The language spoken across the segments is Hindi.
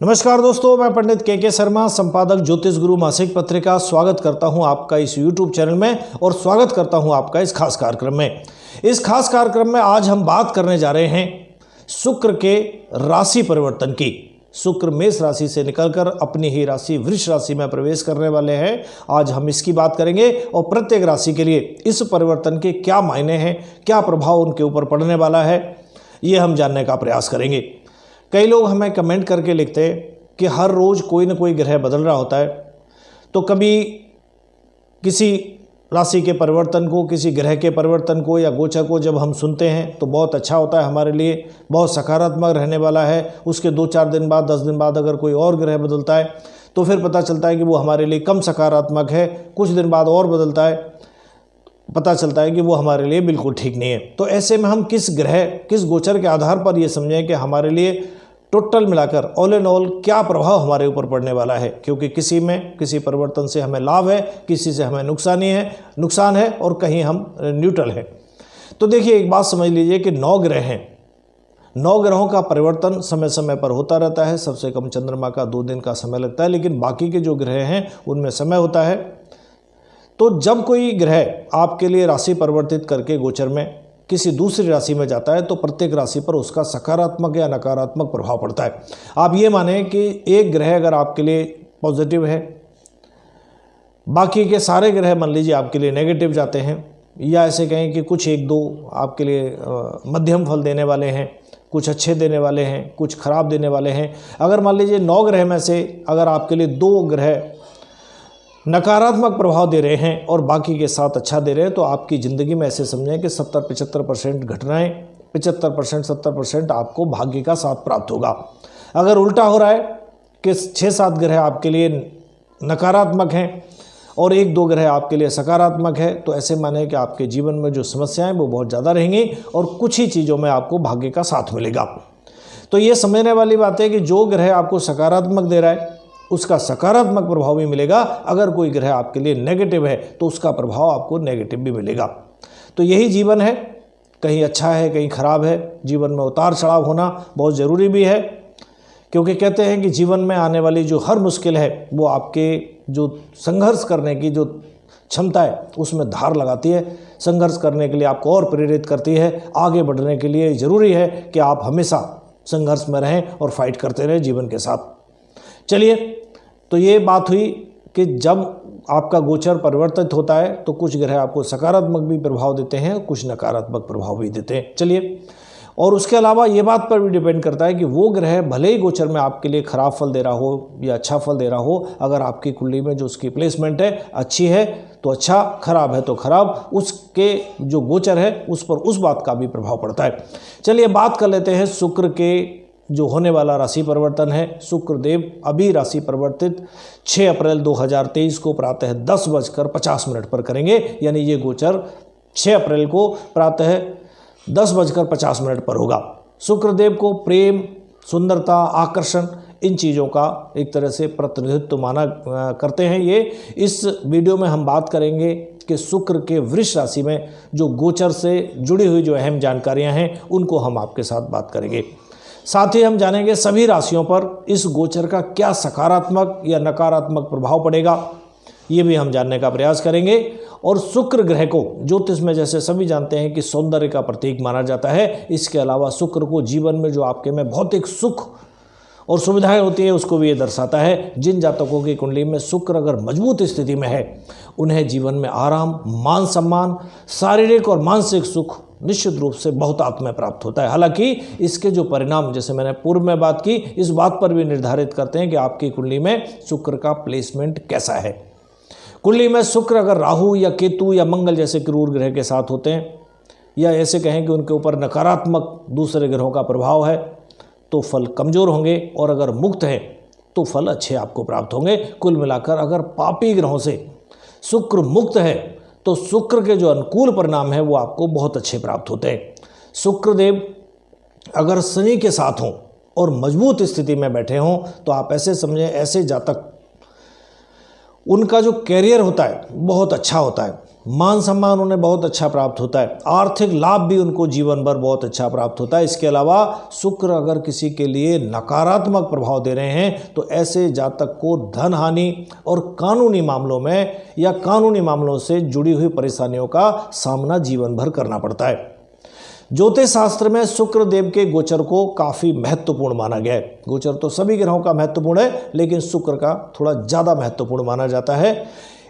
नमस्कार दोस्तों, मैं पंडित के शर्मा, संपादक ज्योतिष गुरु मासिक पत्रिका, स्वागत करता हूं आपका इस YouTube चैनल में और स्वागत करता हूं आपका इस खास कार्यक्रम में। इस खास कार्यक्रम में आज हम बात करने जा रहे हैं शुक्र के राशि परिवर्तन की। शुक्र मेष राशि से निकलकर अपनी ही राशि वृष राशि में प्रवेश करने वाले हैं। आज हम इसकी बात करेंगे और प्रत्येक राशि के लिए इस परिवर्तन के क्या मायने हैं, क्या प्रभाव उनके ऊपर पड़ने वाला है, ये हम जानने का प्रयास करेंगे। कई लोग हमें कमेंट करके लिखते हैं कि हर रोज़ कोई ना कोई ग्रह बदल रहा होता है, तो कभी किसी राशि के परिवर्तन को, किसी ग्रह के परिवर्तन को या गोचर को जब हम सुनते हैं तो बहुत अच्छा होता है, हमारे लिए बहुत सकारात्मक रहने वाला है। उसके 2-4 दिन बाद, 10 दिन बाद अगर कोई और ग्रह बदलता है तो फिर पता चलता है कि वो हमारे लिए कम सकारात्मक है। कुछ दिन बाद और बदलता है, पता चलता है कि वो हमारे लिए बिल्कुल ठीक नहीं है। तो ऐसे में हम किस ग्रह, किस गोचर के आधार पर ये समझें कि हमारे लिए टोटल मिलाकर ऑल एंड ऑल क्या प्रभाव हमारे ऊपर पड़ने वाला है, क्योंकि किसी में किसी परिवर्तन से हमें लाभ है, किसी से हमें नुकसान है और कहीं हम न्यूट्रल हैं। तो देखिए, एक बात समझ लीजिए कि 9 ग्रह हैं। 9 ग्रहों का परिवर्तन समय समय पर होता रहता है। सबसे कम चंद्रमा का 2 दिन का समय लगता है, लेकिन बाकी के जो ग्रह हैं उनमें समय होता है। तो जब कोई ग्रह आपके लिए राशि परिवर्तित करके गोचर में किसी दूसरी राशि में जाता है तो प्रत्येक राशि पर उसका सकारात्मक या नकारात्मक प्रभाव पड़ता है। आप ये माने कि एक ग्रह अगर आपके लिए पॉजिटिव है, बाकी के सारे ग्रह मान लीजिए आपके लिए नेगेटिव जाते हैं, या ऐसे कहें कि कुछ 1-2 आपके लिए मध्यम फल देने वाले हैं, कुछ अच्छे देने वाले हैं, कुछ खराब देने वाले हैं। अगर मान लीजिए 9 ग्रह में से अगर आपके लिए 2 ग्रह नकारात्मक प्रभाव दे रहे हैं और बाकी के 7 अच्छा दे रहे हैं, तो आपकी ज़िंदगी में ऐसे समझें कि 70-75% घटनाएं, 75% 70% आपको भाग्य का साथ प्राप्त होगा। अगर उल्टा हो रहा है कि 6-7 ग्रह आपके लिए नकारात्मक हैं और 1-2 ग्रह आपके लिए सकारात्मक है, तो ऐसे माने कि आपके जीवन में जो समस्याएं वो बहुत ज़्यादा रहेंगी और कुछ ही चीज़ों में आपको भाग्य का साथ मिलेगा। तो ये समझने वाली बात है कि जो ग्रह आपको सकारात्मक दे रहा है उसका सकारात्मक प्रभाव भी मिलेगा। अगर कोई ग्रह आपके लिए नेगेटिव है तो उसका प्रभाव आपको नेगेटिव भी मिलेगा। तो यही जीवन है, कहीं अच्छा है कहीं खराब है। जीवन में उतार चढ़ाव होना बहुत ज़रूरी भी है, क्योंकि कहते हैं कि जीवन में आने वाली जो हर मुश्किल है वो आपके जो संघर्ष करने की जो क्षमता है उसमें धार लगाती है। संघर्ष करने के लिए आपको और प्रेरित करती है। आगे बढ़ने के लिए ज़रूरी है कि आप हमेशा संघर्ष में रहें और फाइट करते रहें जीवन के साथ। चलिए, तो ये बात हुई कि जब आपका गोचर परिवर्तित होता है तो कुछ ग्रह आपको सकारात्मक भी प्रभाव देते हैं, कुछ नकारात्मक प्रभाव भी देते हैं। चलिए, और उसके अलावा ये बात पर भी डिपेंड करता है कि वो ग्रह भले ही गोचर में आपके लिए खराब फल दे रहा हो या अच्छा फल दे रहा हो, अगर आपकी कुंडली में जो उसकी प्लेसमेंट है अच्छी है तो अच्छा, खराब है तो खराब, उसके जो गोचर है उस पर उस बात का भी प्रभाव पड़ता है। चलिए, बात कर लेते हैं शुक्र के जो होने वाला राशि परिवर्तन है। शुक्र देव अभी राशि परिवर्तित 6 अप्रैल 2023 को प्रातः 10:50 पर करेंगे। यानी ये गोचर 6 अप्रैल को प्रातः 10:50 पर होगा। शुक्रदेव को प्रेम, सुंदरता, आकर्षण, इन चीज़ों का एक तरह से प्रतिनिधित्व माना करते हैं। ये इस वीडियो में हम बात करेंगे कि शुक्र के वृष राशि में जो गोचर से जुड़ी हुई जो अहम जानकारियां हैं उनको हम आपके साथ बात करेंगे। साथ ही हम जानेंगे सभी राशियों पर इस गोचर का क्या सकारात्मक या नकारात्मक प्रभाव पड़ेगा, ये भी हम जानने का प्रयास करेंगे। और शुक्र ग्रह को ज्योतिष में जैसे सभी जानते हैं कि सौंदर्य का प्रतीक माना जाता है, इसके अलावा शुक्र को जीवन में जो आपके में भौतिक सुख और सुविधाएं होती है उसको भी ये दर्शाता है। जिन जातकों की कुंडली में शुक्र अगर मजबूत स्थिति में है उन्हें जीवन में आराम, मान सम्मान, शारीरिक और मानसिक सुख निश्चित रूप से बहुतायत में प्राप्त होता है। हालांकि इसके जो परिणाम, जैसे मैंने पूर्व में बात की, इस बात पर भी निर्धारित करते हैं कि आपकी कुंडली में शुक्र का प्लेसमेंट कैसा है। कुंडली में शुक्र अगर राहु या केतु या मंगल जैसे क्रूर ग्रह के साथ होते हैं, या ऐसे कहें कि उनके ऊपर नकारात्मक दूसरे ग्रहों का प्रभाव है, तो फल कमज़ोर होंगे, और अगर मुक्त है तो फल अच्छे आपको प्राप्त होंगे। कुल मिलाकर अगर पापी ग्रहों से शुक्र मुक्त है तो शुक्र के जो अनुकूल परिणाम है वो आपको बहुत अच्छे प्राप्त होते हैं। शुक्रदेव अगर शनि के साथ हों और मजबूत स्थिति में बैठे हों तो आप ऐसे समझें, ऐसे जातक उनका जो कैरियर होता है बहुत अच्छा होता है। मान सम्मान उन्हें बहुत अच्छा प्राप्त होता है, आर्थिक लाभ भी उनको जीवन भर बहुत अच्छा प्राप्त होता है। इसके अलावा शुक्र अगर किसी के लिए नकारात्मक प्रभाव दे रहे हैं तो ऐसे जातक को धन हानि और कानूनी मामलों में या कानूनी मामलों से जुड़ी हुई परेशानियों का सामना जीवन भर करना पड़ता है। ज्योतिष शास्त्र में शुक्र देव के गोचर को काफ़ी महत्वपूर्ण माना गया है। गोचर तो सभी ग्रहों का महत्वपूर्ण है, लेकिन शुक्र का थोड़ा ज़्यादा महत्वपूर्ण माना जाता है।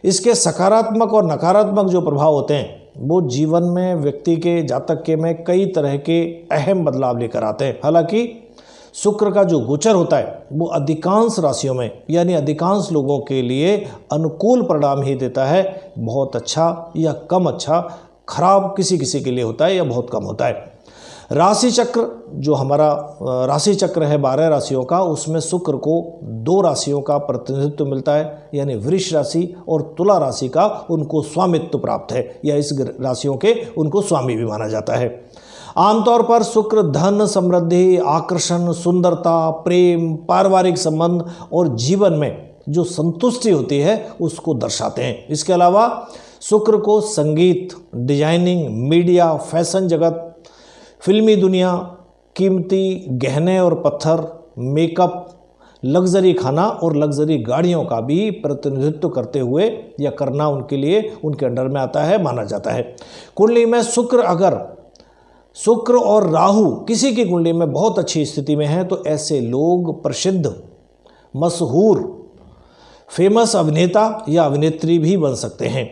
इसके सकारात्मक और नकारात्मक जो प्रभाव होते हैं वो जीवन में व्यक्ति के जातक के में कई तरह के अहम बदलाव लेकर आते हैं। हालांकि शुक्र का जो गोचर होता है वो अधिकांश राशियों में यानी अधिकांश लोगों के लिए अनुकूल परिणाम ही देता है। बहुत अच्छा या कम अच्छा, खराब किसी किसी के लिए होता है या बहुत कम होता है। राशि चक्र जो हमारा राशि चक्र है 12 राशियों का, उसमें शुक्र को 2 राशियों का प्रतिनिधित्व मिलता है, यानी वृष राशि और तुला राशि का उनको स्वामित्व प्राप्त है, या इस राशियों के उनको स्वामी भी माना जाता है। आमतौर पर शुक्र धन, समृद्धि, आकर्षण, सुंदरता, प्रेम, पारिवारिक संबंध और जीवन में जो संतुष्टि होती है उसको दर्शाते हैं। इसके अलावा शुक्र को संगीत, डिजाइनिंग, मीडिया, फैशन जगत, फिल्मी दुनिया, कीमती गहने और पत्थर, मेकअप, लग्जरी खाना और लग्जरी गाड़ियों का भी प्रतिनिधित्व करते हुए या करना उनके लिए उनके अंडर में आता है, माना जाता है। कुंडली में शुक्र और राहु किसी की कुंडली में बहुत अच्छी स्थिति में है तो ऐसे लोग प्रसिद्ध, मशहूर, फेमस अभिनेता या अभिनेत्री भी बन सकते हैं।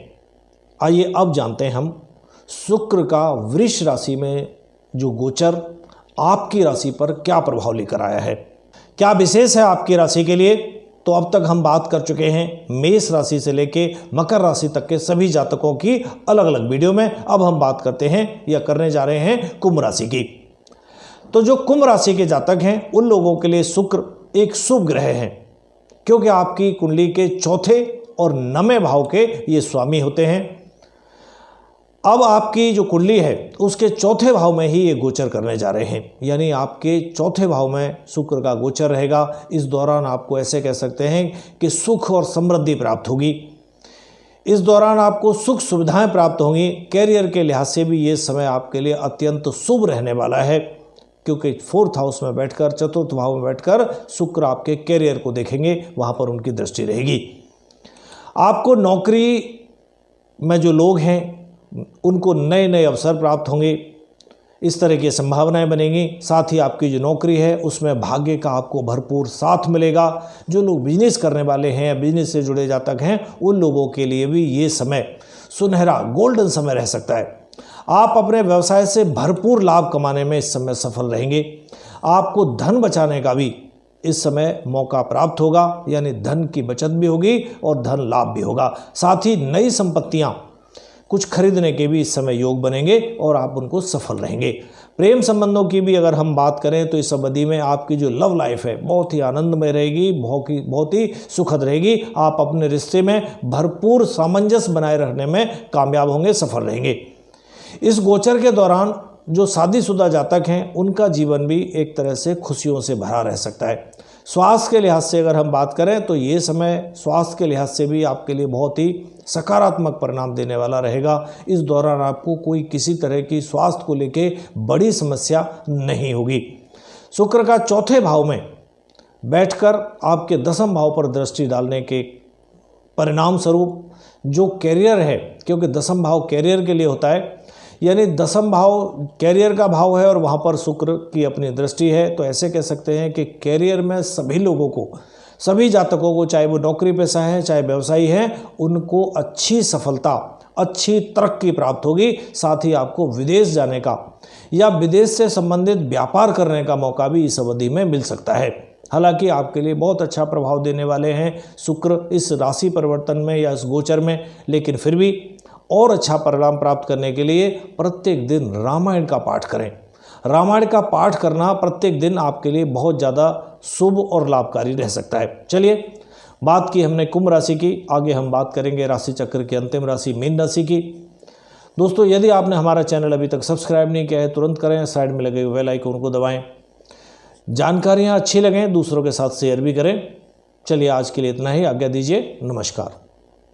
आइए अब जानते हैं हम शुक्र का वृष राशि में जो गोचर आपकी राशि पर क्या प्रभाव लेकर आया है, क्या विशेष है आपकी राशि के लिए। तो अब तक हम बात कर चुके हैं मेष राशि से लेके मकर राशि तक के सभी जातकों की अलग अलग वीडियो में। अब हम बात करते हैं या करने जा रहे हैं कुंभ राशि की। तो जो कुंभ राशि के जातक हैं उन लोगों के लिए शुक्र एक शुभ ग्रह है, क्योंकि आपकी कुंडली के चौथे और 9वें भाव के ये स्वामी होते हैं। अब आपकी जो कुंडली है उसके चौथे भाव में ही ये गोचर करने जा रहे हैं, यानी आपके चौथे भाव में शुक्र का गोचर रहेगा। इस दौरान आपको ऐसे कह सकते हैं कि सुख और समृद्धि प्राप्त होगी। इस दौरान आपको सुख सुविधाएं प्राप्त होंगी। कैरियर के लिहाज से भी ये समय आपके लिए अत्यंत शुभ रहने वाला है, क्योंकि 4th हाउस में बैठकर, चतुर्थ भाव में बैठकर शुक्र आपके कैरियर को देखेंगे, वहाँ पर उनकी दृष्टि रहेगी। आपको नौकरी में जो लोग हैं उनको नए नए अवसर प्राप्त होंगे, इस तरह की संभावनाएं बनेंगी। साथ ही आपकी जो नौकरी है उसमें भाग्य का आपको भरपूर साथ मिलेगा। जो लोग बिजनेस करने वाले हैं या बिजनेस से जुड़े जातक हैं उन लोगों के लिए भी ये समय सुनहरा गोल्डन समय रह सकता है। आप अपने व्यवसाय से भरपूर लाभ कमाने में इस समय सफल रहेंगे। आपको धन बचाने का भी इस समय मौका प्राप्त होगा, यानी धन की बचत भी होगी और धन लाभ भी होगा। साथ ही नई संपत्तियां कुछ खरीदने के भी इस समय योग बनेंगे और आप उनको सफल रहेंगे। प्रेम संबंधों की भी अगर हम बात करें तो इस अवधि में आपकी जो लव लाइफ है बहुत ही आनंदमय रहेगी, बहुत ही सुखद रहेगी। आप अपने रिश्ते में भरपूर सामंजस्य बनाए रखने में कामयाब होंगे, सफल रहेंगे। इस गोचर के दौरान जो शादीशुदा जातक हैं उनका जीवन भी एक तरह से खुशियों से भरा रह सकता है। स्वास्थ्य के लिहाज से अगर हम बात करें तो ये समय स्वास्थ्य के लिहाज से भी आपके लिए बहुत ही सकारात्मक परिणाम देने वाला रहेगा। इस दौरान आपको कोई किसी तरह की स्वास्थ्य को लेके बड़ी समस्या नहीं होगी। शुक्र का चौथे भाव में बैठकर आपके 10वें भाव पर दृष्टि डालने के परिणाम स्वरूप जो कैरियर है, क्योंकि 10वां भाव कैरियर के लिए होता है, यानी 10वां भाव कैरियर का भाव है और वहाँ पर शुक्र की अपनी दृष्टि है, तो ऐसे कह सकते हैं कि कैरियर में सभी लोगों को, सभी जातकों को, चाहे वो नौकरी पेशा है चाहे व्यवसायी हैं, उनको अच्छी सफलता, अच्छी तरक्की प्राप्त होगी। साथ ही आपको विदेश जाने का या विदेश से संबंधित व्यापार करने का मौका भी इस अवधि में मिल सकता है। हालांकि आपके लिए बहुत अच्छा प्रभाव देने वाले हैं शुक्र इस राशि परिवर्तन में या इस गोचर में, लेकिन फिर भी और अच्छा परिणाम प्राप्त करने के लिए प्रत्येक दिन रामायण का पाठ करें। रामायण का पाठ करना प्रत्येक दिन आपके लिए बहुत ज़्यादा शुभ और लाभकारी रह सकता है। चलिए, बात की हमने कुंभ राशि की, आगे हम बात करेंगे राशि चक्र की अंतिम राशि मीन राशि की। दोस्तों, यदि आपने हमारा चैनल अभी तक सब्सक्राइब नहीं किया है तुरंत करें, साइड में लगे हुए बेल आइकन को दबाएं। जानकारियाँ अच्छी लगें दूसरों के साथ शेयर भी करें। चलिए, आज के लिए इतना ही, आज्ञा दीजिए, नमस्कार।